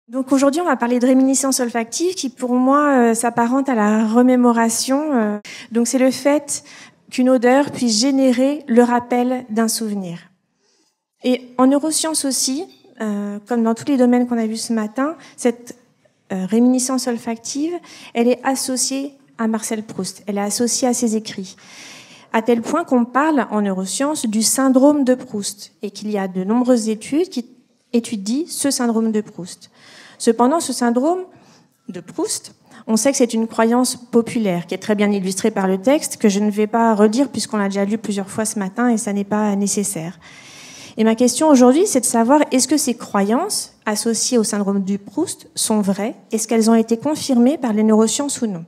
Donc aujourd'hui, on va parler de réminiscence olfactive qui, pour moi, s'apparente à la remémoration. Donc c'est le fait qu'une odeur puisse générer le rappel d'un souvenir. Et en neurosciences aussi, comme dans tous les domaines qu'on a vus ce matin, cette réminiscence olfactive, elle est associée à Marcel Proust, elle est associée à ses écrits, à tel point qu'on parle en neurosciences du syndrome de Proust et qu'il y a de nombreuses études qui étudient ce syndrome de Proust. Cependant, ce syndrome de Proust, on sait que c'est une croyance populaire qui est très bien illustrée par le texte, que je ne vais pas redire puisqu'on l'a déjà lu plusieurs fois ce matin et ça n'est pas nécessaire. Et ma question aujourd'hui, c'est de savoir est-ce que ces croyances associées au syndrome de Proust sont vraies? Est-ce qu'elles ont été confirmées par les neurosciences ou non?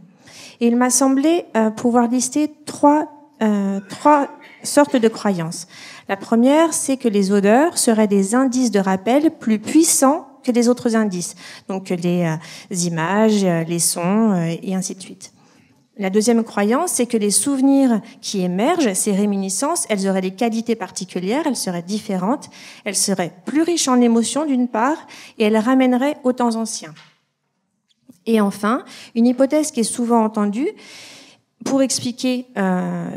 Et il m'a semblé pouvoir lister trois sortes de croyances. La première, c'est que les odeurs seraient des indices de rappel plus puissants que les autres indices, donc les images, les sons et ainsi de suite. La deuxième croyance, c'est que les souvenirs qui émergent, ces réminiscences, elles auraient des qualités particulières, elles seraient différentes, elles seraient plus riches en émotions d'une part, et elles ramèneraient aux temps anciens. Et enfin, une hypothèse qui est souvent entendue pour expliquer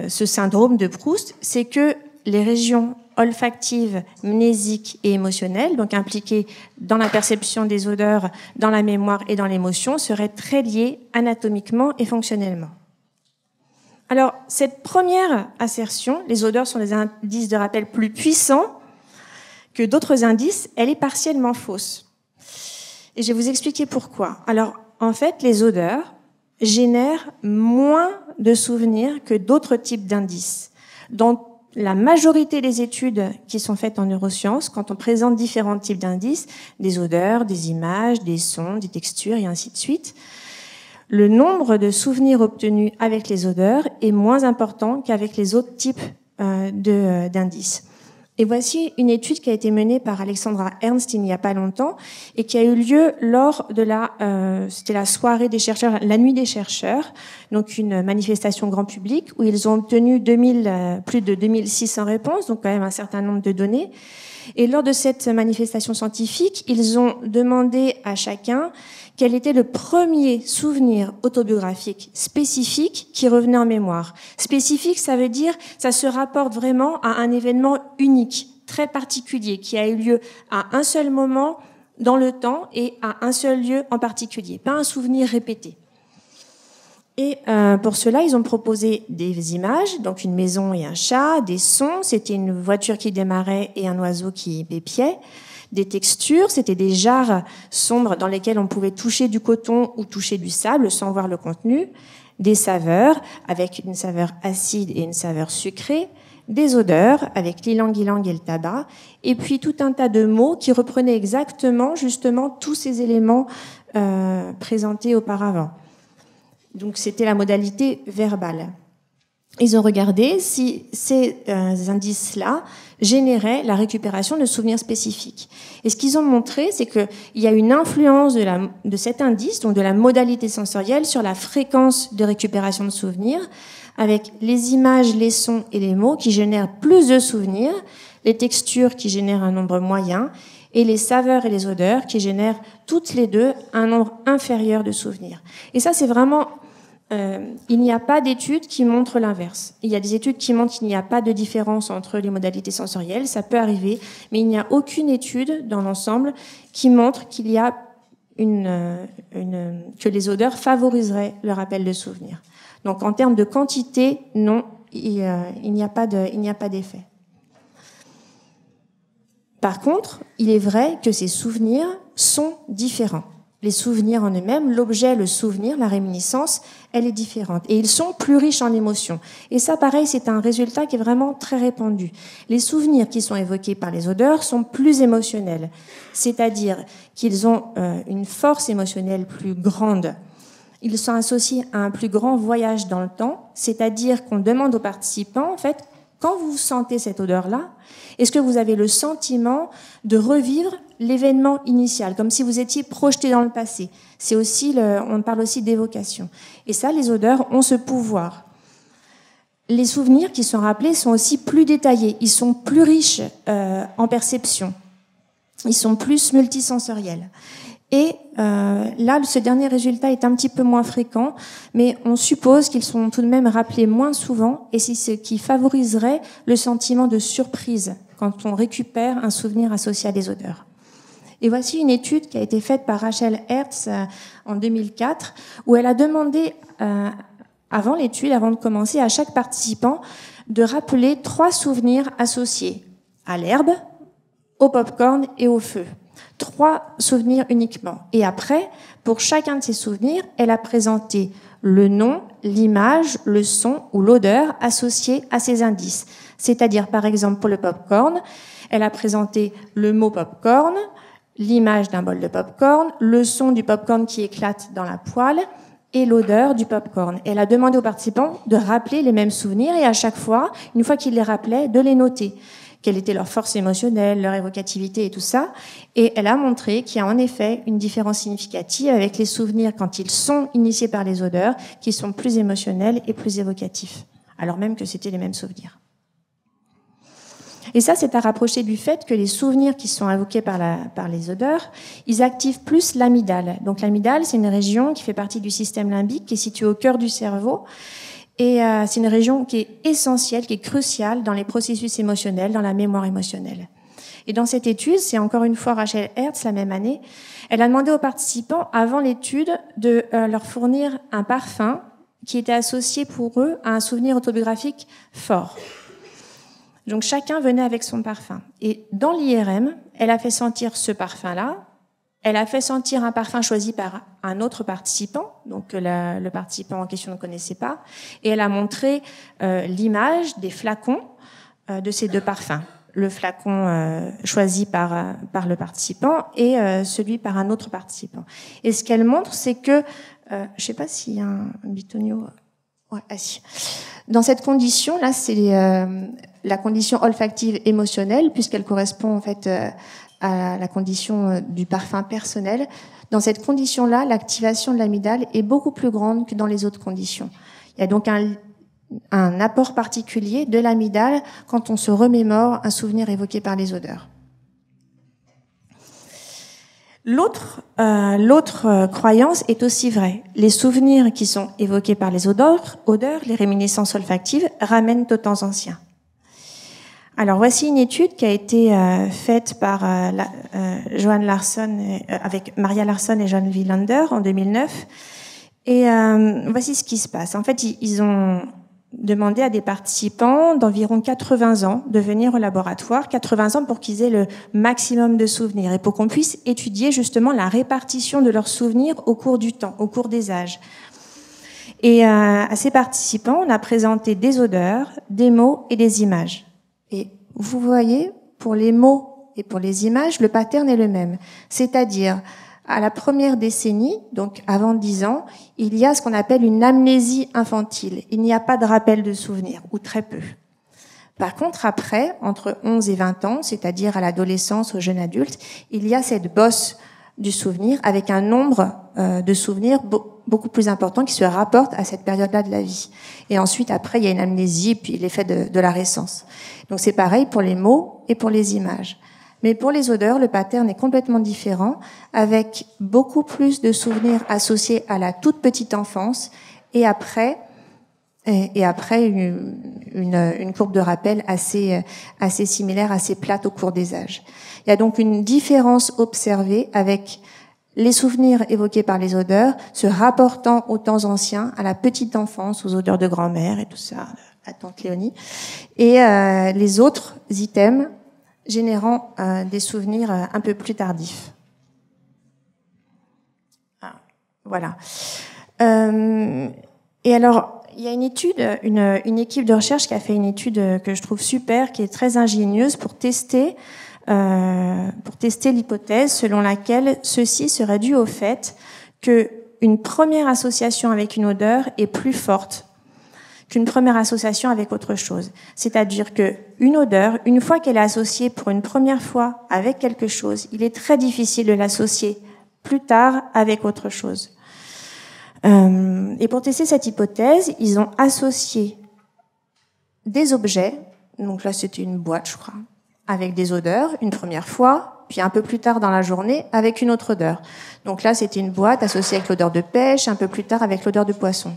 ce syndrome de Proust, c'est que les régions olfactives, mnésiques et émotionnelles, donc impliquées dans la perception des odeurs, dans la mémoire et dans l'émotion, seraient très liées anatomiquement et fonctionnellement. Alors, cette première assertion, les odeurs sont des indices de rappel plus puissants que d'autres indices, elle est partiellement fausse. Et je vais vous expliquer pourquoi. Alors, en fait, les odeurs génèrent moins de souvenirs que d'autres types d'indices. Dans la majorité des études qui sont faites en neurosciences, quand on présente différents types d'indices, des odeurs, des images, des sons, des textures et ainsi de suite, le nombre de souvenirs obtenus avec les odeurs est moins important qu'avec les autres types d'indices. Et voici une étude qui a été menée par Alexandra Ernst il n'y a pas longtemps et qui a eu lieu lors de c'était la soirée des chercheurs, la nuit des chercheurs, donc une manifestation grand public où ils ont obtenu plus de 2600 réponses, donc quand même un certain nombre de données. Et lors de cette manifestation scientifique, ils ont demandé à chacun quel était le premier souvenir autobiographique spécifique qui revenait en mémoire. Spécifique, ça veut dire ça se rapporte vraiment à un événement unique, très particulier, qui a eu lieu à un seul moment dans le temps et à un seul lieu en particulier, pas un souvenir répété. Et pour cela, ils ont proposé des images, donc une maison et un chat, des sons, c'était une voiture qui démarrait et un oiseau qui pépiait, des textures, c'était des jarres sombres dans lesquelles on pouvait toucher du coton ou toucher du sable sans voir le contenu, des saveurs avec une saveur acide et une saveur sucrée, des odeurs avec l'ilang-ilang et le tabac, et puis tout un tas de mots qui reprenaient exactement, justement, tous ces éléments présentés auparavant. Donc c'était la modalité verbale. Ils ont regardé si ces indices-là généraient la récupération de souvenirs spécifiques. Et ce qu'ils ont montré, c'est qu'il y a une influence de cet indice, donc de la modalité sensorielle, sur la fréquence de récupération de souvenirs, avec les images, les sons et les mots qui génèrent plus de souvenirs, les textures qui génèrent un nombre moyen, et les saveurs et les odeurs qui génèrent toutes les deux un nombre inférieur de souvenirs. Et ça, c'est vraiment... il n'y a pas d'études qui montrent l'inverse. Il y a des études qui montrent qu'il n'y a pas de différence entre les modalités sensorielles, ça peut arriver, mais il n'y a aucune étude dans l'ensemble qui montre qu'il y a que les odeurs favoriseraient le rappel de souvenirs. Donc en termes de quantité, non, il n'y a pas d'effet. Par contre, il est vrai que ces souvenirs sont différents. Les souvenirs en eux-mêmes, l'objet, le souvenir, la réminiscence, elle est différente. Et ils sont plus riches en émotions. Et ça, pareil, c'est un résultat qui est vraiment très répandu. Les souvenirs qui sont évoqués par les odeurs sont plus émotionnels. C'est-à-dire qu'ils ont une force émotionnelle plus grande. Ils sont associés à un plus grand voyage dans le temps. C'est-à-dire qu'on demande aux participants, en fait, quand vous sentez cette odeur-là, est-ce que vous avez le sentiment de revivre l'événement initial, comme si vous étiez projeté dans le passé? C'est aussi on parle aussi d'évocation. Et ça, les odeurs ont ce pouvoir. Les souvenirs qui sont rappelés sont aussi plus détaillés. Ils sont plus riches en perception. Ils sont plus multisensoriels. Et là, ce dernier résultat est un petit peu moins fréquent, mais on suppose qu'ils sont tout de même rappelés moins souvent, et c'est ce qui favoriserait le sentiment de surprise quand on récupère un souvenir associé à des odeurs. Et voici une étude qui a été faite par Rachel Hertz en 2004, où elle a demandé, avant l'étude, avant de commencer, à chaque participant de rappeler 3 souvenirs associés à l'herbe, au pop-corn et au feu. 3 souvenirs uniquement. Et après, pour chacun de ces souvenirs, elle a présenté le nom, l'image, le son ou l'odeur associés à ces indices. C'est-à-dire, par exemple, pour le pop-corn, elle a présenté le mot pop-corn, l'image d'un bol de pop-corn, le son du pop-corn qui éclate dans la poêle et l'odeur du pop-corn. Elle a demandé aux participants de rappeler les mêmes souvenirs et à chaque fois, une fois qu'ils les rappelaient, de les noter. Quelle était leur force émotionnelle, leur évocativité et tout ça. Et elle a montré qu'il y a en effet une différence significative avec les souvenirs quand ils sont initiés par les odeurs, qui sont plus émotionnels et plus évocatifs, alors même que c'était les mêmes souvenirs. Et ça, c'est à rapprocher du fait que les souvenirs qui sont invoqués par les odeurs, ils activent plus l'amygdale. Donc l'amygdale, c'est une région qui fait partie du système limbique, qui est située au cœur du cerveau. Et c'est une région qui est essentielle, qui est cruciale dans les processus émotionnels, dans la mémoire émotionnelle. Et dans cette étude, c'est encore une fois Rachel Hertz, la même année, elle a demandé aux participants, avant l'étude, de leur fournir un parfum qui était associé pour eux à un souvenir autobiographique fort. Donc chacun venait avec son parfum. Et dans l'IRM, elle a fait sentir ce parfum-là. Elle a fait sentir un parfum choisi par un autre participant, donc le participant en question ne connaissait pas, et elle a montré l'image des flacons de ces 2 parfums, le flacon choisi par le participant et celui par un autre participant. Et ce qu'elle montre, c'est que, je ne sais pas s'il y a un bitonio, ouais, si. Dans cette condition, là, c'est la condition olfactive émotionnelle, puisqu'elle correspond en fait à la condition du parfum personnel. Dans cette condition-là, l'activation de l'amygdale est beaucoup plus grande que dans les autres conditions. Il y a donc un apport particulier de l'amygdale quand on se remémore un souvenir évoqué par les odeurs. L'autre croyance est aussi vraie. Les souvenirs qui sont évoqués par les odeurs, les réminiscences olfactives, ramènent aux temps anciens. Alors voici une étude qui a été faite par Johan Larsson, avec Maria Larsson et John Wilander en 2009. Et voici ce qui se passe. En fait, ils ont demandé à des participants d'environ 80 ans de venir au laboratoire, 80 ans pour qu'ils aient le maximum de souvenirs et pour qu'on puisse étudier justement la répartition de leurs souvenirs au cours du temps, au cours des âges. Et à ces participants, on a présenté des odeurs, des mots et des images. Et vous voyez, pour les mots et pour les images, le pattern est le même. C'est-à-dire, à la première décennie, donc avant 10 ans, il y a ce qu'on appelle une amnésie infantile. Il n'y a pas de rappel de souvenirs, ou très peu. Par contre, après, entre 11 et 20 ans, c'est-à-dire à l'adolescence, au jeune adulte, il y a cette bosse du souvenir avec un nombre de souvenirs beaucoup plus important qui se rapporte à cette période-là de la vie. Et ensuite, après, il y a une amnésie, puis l'effet de la récence. Donc c'est pareil pour les mots et pour les images. Mais pour les odeurs, le pattern est complètement différent, avec beaucoup plus de souvenirs associés à la toute petite enfance et après une courbe de rappel assez similaire, assez plate au cours des âges. Il y a donc une différence observée avec les souvenirs évoqués par les odeurs se rapportant aux temps anciens, à la petite enfance, aux odeurs de grand-mère et tout ça, à tante Léonie, et les autres items générant des souvenirs un peu plus tardifs. Voilà. Et alors, il y a une étude, une équipe de recherche qui a fait une étude que je trouve super, qui est très ingénieuse pour tester l'hypothèse selon laquelle ceci serait dû au fait qu'une première association avec une odeur est plus forte qu'une première association avec autre chose. C'est-à-dire que une odeur, une fois qu'elle est associée pour une première fois avec quelque chose, il est très difficile de l'associer plus tard avec autre chose. Et pour tester cette hypothèse, ils ont associé des objets, donc là c'était une boîte je crois, avec des odeurs une première fois, puis un peu plus tard dans la journée avec une autre odeur. Donc là, c'était une boîte associée avec l'odeur de pêche, un peu plus tard avec l'odeur de poisson.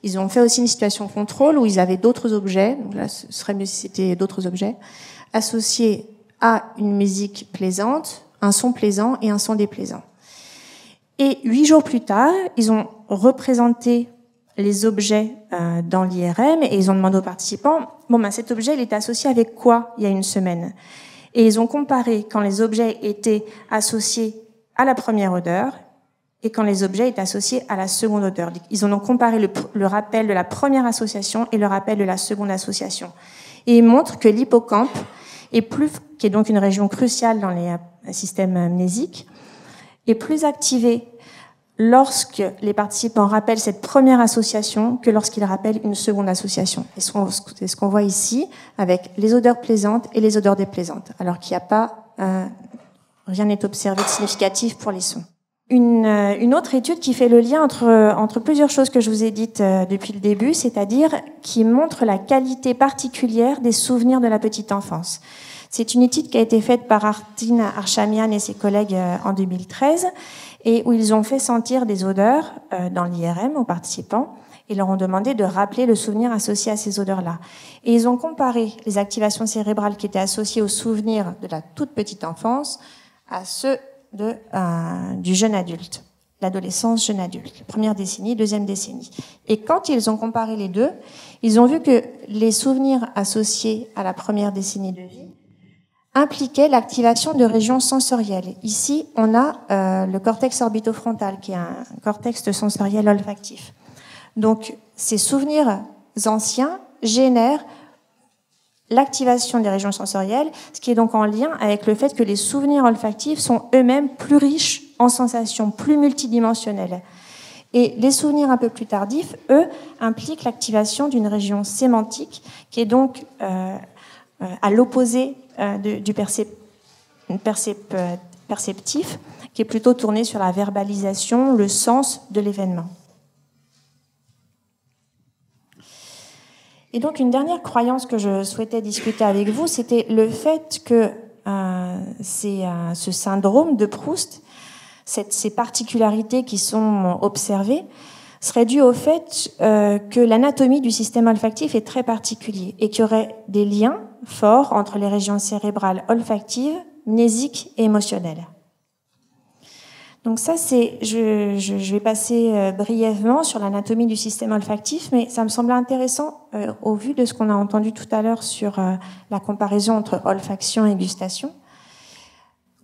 Ils ont fait aussi une situation contrôle où ils avaient d'autres objets, donc là, ce serait mieux si c'était d'autres objets, associés à une musique plaisante, un son plaisant et un son déplaisant. Et 8 jours plus tard, ils ont représenté les objets dans l'IRM et ils ont demandé aux participants, cet objet, il était associé avec quoi il y a une semaine? Et ils ont comparé quand les objets étaient associés à la première odeur et quand les objets étaient associés à la seconde odeur. Ils ont comparé le rappel de la première association et le rappel de la seconde association. Et ils montrent que l'hippocampe qui est donc une région cruciale dans les systèmes amnésiques, est plus activé lorsque les participants rappellent cette première association que lorsqu'ils rappellent une seconde association. C'est ce qu'on voit ici avec les odeurs plaisantes et les odeurs déplaisantes, alors qu'il n'y a pas, rien n'est observé de significatif pour les sons. Une autre étude qui fait le lien entre plusieurs choses que je vous ai dites depuis le début, c'est-à-dire qui montre la qualité particulière des souvenirs de la petite enfance. C'est une étude qui a été faite par Artin Arshamian et ses collègues en 2013 et où ils ont fait sentir des odeurs dans l'IRM aux participants et leur ont demandé de rappeler le souvenir associé à ces odeurs-là. Et ils ont comparé les activations cérébrales qui étaient associées aux souvenirs de la toute petite enfance à ceux du jeune adulte, l'adolescence jeune adulte, première décennie, deuxième décennie. Et quand ils ont comparé les deux, ils ont vu que les souvenirs associés à la première décennie de vie impliquaient l'activation de régions sensorielles. Ici, on a le cortex orbitofrontal, qui est un cortex sensoriel olfactif. Donc, ces souvenirs anciens génèrent l'activation des régions sensorielles, ce qui est donc en lien avec le fait que les souvenirs olfactifs sont eux-mêmes plus riches en sensations, plus multidimensionnelles. Et les souvenirs un peu plus tardifs, eux, impliquent l'activation d'une région sémantique qui est donc à l'opposé du perceptif, qui est plutôt tourné sur la verbalisation, le sens de l'événement. Et donc, une dernière croyance que je souhaitais discuter avec vous, c'était le fait que ce syndrome de Proust, ces particularités qui sont observées, seraient dues au fait que l'anatomie du système olfactif est très particulier et qu'il y aurait des liens forts entre les régions cérébrales olfactives, mnésiques et émotionnelles. Donc ça, je vais passer brièvement sur l'anatomie du système olfactif, mais ça me semblait intéressant au vu de ce qu'on a entendu tout à l'heure sur la comparaison entre olfaction et gustation.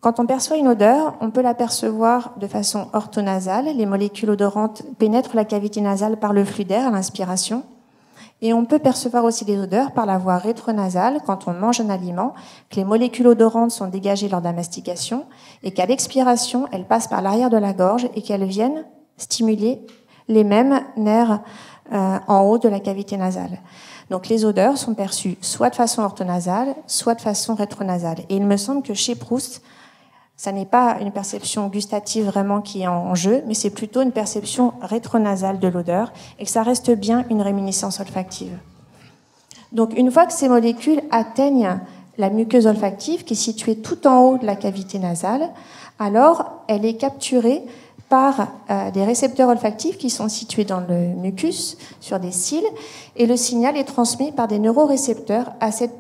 Quand on perçoit une odeur, on peut la percevoir de façon orthonasale. Les molécules odorantes pénètrent la cavité nasale par le flux d'air à l'inspiration. Et on peut percevoir aussi des odeurs par la voie rétronasale quand on mange un aliment, que les molécules odorantes sont dégagées lors de la mastication et qu'à l'expiration, elles passent par l'arrière de la gorge et qu'elles viennent stimuler les mêmes nerfs en haut de la cavité nasale. Donc les odeurs sont perçues soit de façon orthonasale, soit de façon rétronasale. Et il me semble que chez Proust, ça n'est pas une perception gustative vraiment qui est en jeu, mais c'est plutôt une perception rétronasale de l'odeur et que ça reste bien une réminiscence olfactive. Donc une fois que ces molécules atteignent la muqueuse olfactive qui est située tout en haut de la cavité nasale, alors elle est capturée par des récepteurs olfactifs qui sont situés dans le mucus, sur des cils, et le signal est transmis par des neurorécepteurs à cette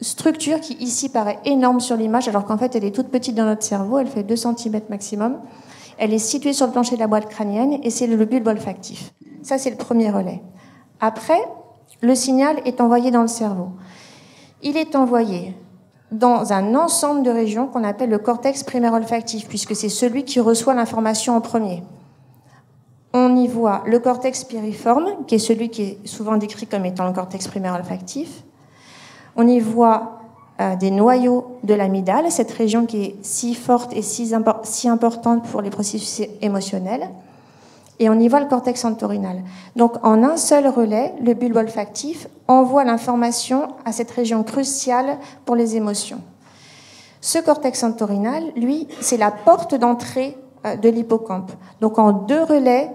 structure qui ici paraît énorme sur l'image, alors qu'en fait elle est toute petite dans notre cerveau, elle fait 2 cm maximum. Elle est située sur le plancher de la boîte crânienne et c'est le bulbe olfactif. Ça, c'est le premier relais. Après, le signal est envoyé dans le cerveau. Il est envoyé dans un ensemble de régions qu'on appelle le cortex primaire olfactif, puisque c'est celui qui reçoit l'information en premier. On y voit le cortex piriforme, qui est celui qui est souvent décrit comme étant le cortex primaire olfactif. On y voit des noyaux de l'amygdale, cette région qui est si forte et si importante pour les processus émotionnels. Et on y voit le cortex entorhinal. Donc, en un seul relais, le bulbe olfactif envoie l'information à cette région cruciale pour les émotions. Ce cortex entorhinal, lui, c'est la porte d'entrée de l'hippocampe. Donc, en 2 relais,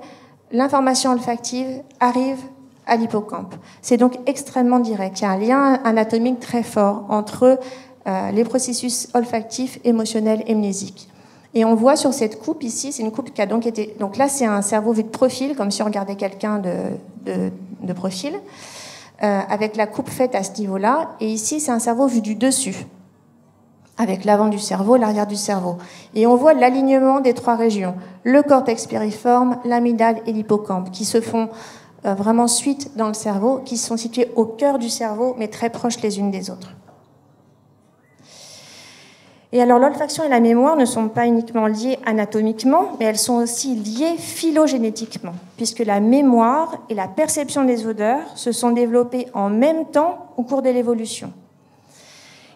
l'information olfactive arrive à l'hippocampe. C'est donc extrêmement direct. Il y a un lien anatomique très fort entre les processus olfactifs, émotionnels et mnésiques. Et on voit sur cette coupe ici, c'est une coupe qui a donc été... Donc là, c'est un cerveau vu de profil, comme si on regardait quelqu'un de profil, avec la coupe faite à ce niveau-là. Et ici, c'est un cerveau vu du dessus, avec l'avant du cerveau, l'arrière du cerveau. Et on voit l'alignement des trois régions, le cortex piriforme, l'amygdale et l'hippocampe, qui se font vraiment suite dans le cerveau, qui sont situées au cœur du cerveau, mais très proches les unes des autres. Et alors l'olfaction et la mémoire ne sont pas uniquement liées anatomiquement, mais elles sont aussi liées phylogénétiquement, puisque la mémoire et la perception des odeurs se sont développées en même temps au cours de l'évolution.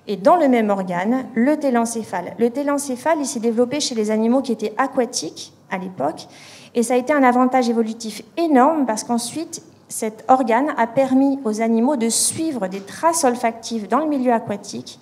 Et dans le même organe, le télencéphale. Le télencéphale, il s'est développé chez les animaux qui étaient aquatiques à l'époque, et ça a été un avantage évolutif énorme parce qu'ensuite, cet organe a permis aux animaux de suivre des traces olfactives dans le milieu aquatique,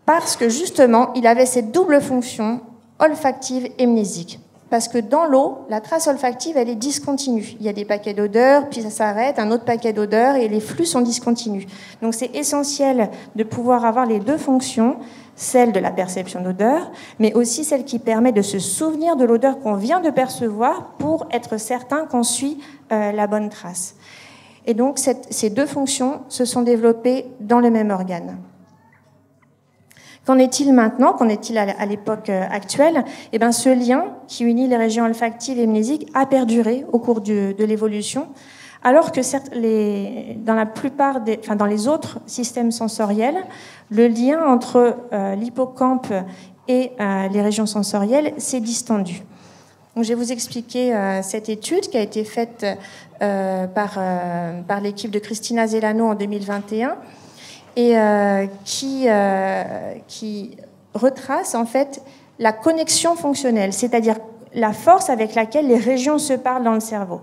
parce que justement, il avait cette double fonction olfactive et mnésique. Parce que dans l'eau, la trace olfactive, elle est discontinue. Il y a des paquets d'odeurs, puis ça s'arrête, un autre paquet d'odeurs, et les flux sont discontinus. Donc c'est essentiel de pouvoir avoir les deux fonctions, celle de la perception d'odeur, mais aussi celle qui permet de se souvenir de l'odeur qu'on vient de percevoir pour être certain qu'on suit la bonne trace. Et donc ces deux fonctions se sont développées dans le même organe. Qu'en est-il maintenant? Qu'en est-il à l'époque actuelle? Eh bien, ce lien qui unit les régions olfactives et mnésiques a perduré au cours de l'évolution, alors que certes, dans les autres systèmes sensoriels, le lien entre l'hippocampe et les régions sensorielles s'est distendu. Donc, je vais vous expliquer cette étude qui a été faite par l'équipe de Cristina Zelano en 2021. Et qui retrace en fait la connexion fonctionnelle, c'est-à-dire la force avec laquelle les régions se parlent dans le cerveau.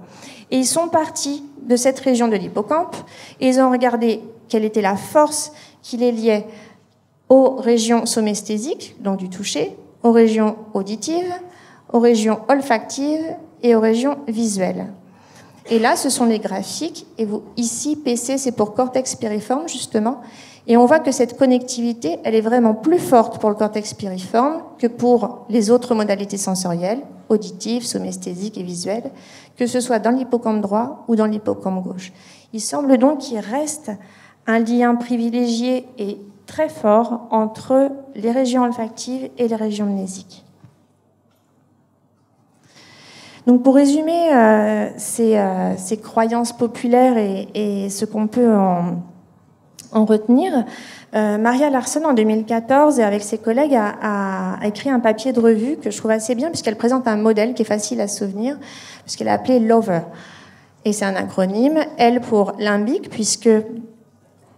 Et ils sont partis de cette région de l'hippocampe et ils ont regardé quelle était la force qui les liait aux régions somesthésiques, donc du toucher, aux régions auditives, aux régions olfactives et aux régions visuelles. Et là, ce sont les graphiques. Et ici, PC, c'est pour cortex piriforme, justement. Et on voit que cette connectivité, elle est vraiment plus forte pour le cortex piriforme que pour les autres modalités sensorielles, auditives, somesthésiques et visuelles, que ce soit dans l'hippocampe droit ou dans l'hippocampe gauche. Il semble donc qu'il reste un lien privilégié et très fort entre les régions olfactives et les régions mnésiques. Donc pour résumer ces croyances populaires et ce qu'on peut en retenir, Maria Larsson en 2014 et avec ses collègues a écrit un papier de revue que je trouve assez bien puisqu'elle présente un modèle qui est facile à se souvenir puisqu'elle a appelé LOVER. Et c'est un acronyme, L pour limbique puisque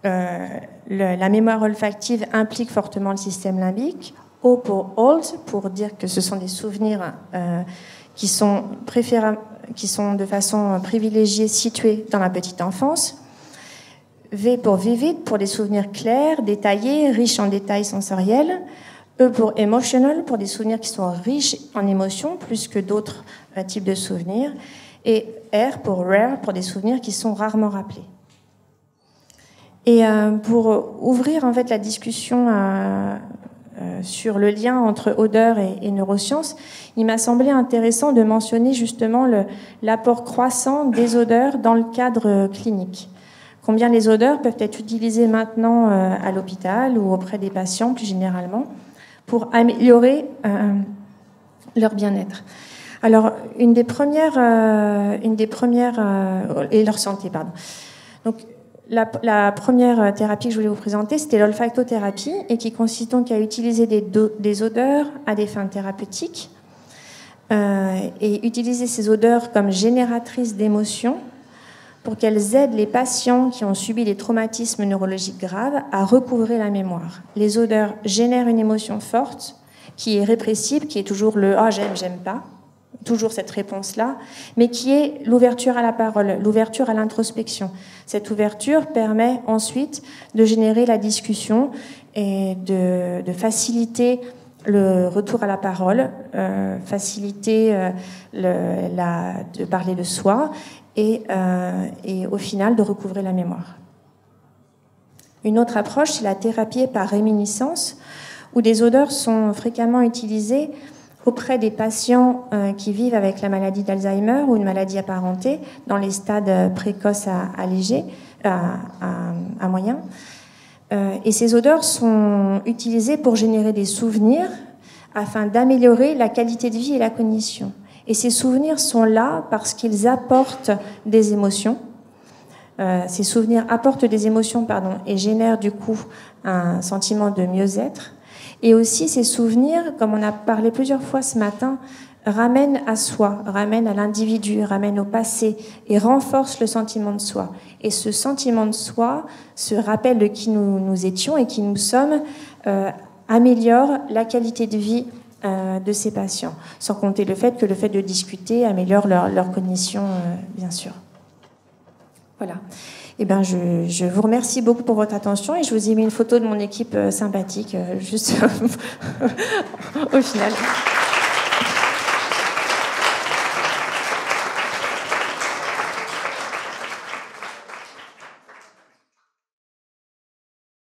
la mémoire olfactive implique fortement le système limbique, O pour old pour dire que ce sont des souvenirs qui sont de façon privilégiée situés dans la petite enfance. V pour vivid, pour des souvenirs clairs, détaillés, riches en détails sensoriels. E pour emotional, pour des souvenirs qui sont riches en émotions, plus que d'autres types de souvenirs. Et R pour rare, pour des souvenirs qui sont rarement rappelés. Et pour ouvrir en fait la discussion sur le lien entre odeur et neurosciences, il m'a semblé intéressant de mentionner justement l'apport croissant des odeurs dans le cadre clinique. Combien les odeurs peuvent être utilisées maintenant à l'hôpital ou auprès des patients plus généralement pour améliorer leur bien-être. Alors, une des premières et leur santé, pardon. Donc, la première thérapie que je voulais vous présenter, c'était l'olfactothérapie et qui consiste donc à utiliser des odeurs à des fins thérapeutiques et utiliser ces odeurs comme génératrices d'émotions pour qu'elles aident les patients qui ont subi des traumatismes neurologiques graves à recouvrer la mémoire. Les odeurs génèrent une émotion forte qui est répressible, qui est toujours le « ah, j'aime pas », toujours cette réponse-là, mais qui est l'ouverture à la parole, l'ouverture à l'introspection. Cette ouverture permet ensuite de générer la discussion et de faciliter le retour à la parole, faciliter de parler de soi et au final de recouvrer la mémoire. Une autre approche, c'est la thérapie par réminiscence, où des odeurs sont fréquemment utilisées auprès des patients qui vivent avec la maladie d'Alzheimer ou une maladie apparentée dans les stades précoces à légers, à moyens. Et ces odeurs sont utilisées pour générer des souvenirs afin d'améliorer la qualité de vie et la cognition. Et ces souvenirs sont là parce qu'ils apportent des émotions. Ces souvenirs apportent des émotions, et génèrent du coup un sentiment de mieux-être. Et aussi ces souvenirs, comme on a parlé plusieurs fois ce matin, ramènent à soi, ramènent à l'individu, ramènent au passé et renforcent le sentiment de soi. Et ce sentiment de soi, ce rappel de qui nous étions et qui nous sommes, améliore la qualité de vie de ces patients. Sans compter le fait de discuter améliore leur cognition, bien sûr. Voilà. Eh ben, je vous remercie beaucoup pour votre attention et je vous ai mis une photo de mon équipe sympathique, juste au final.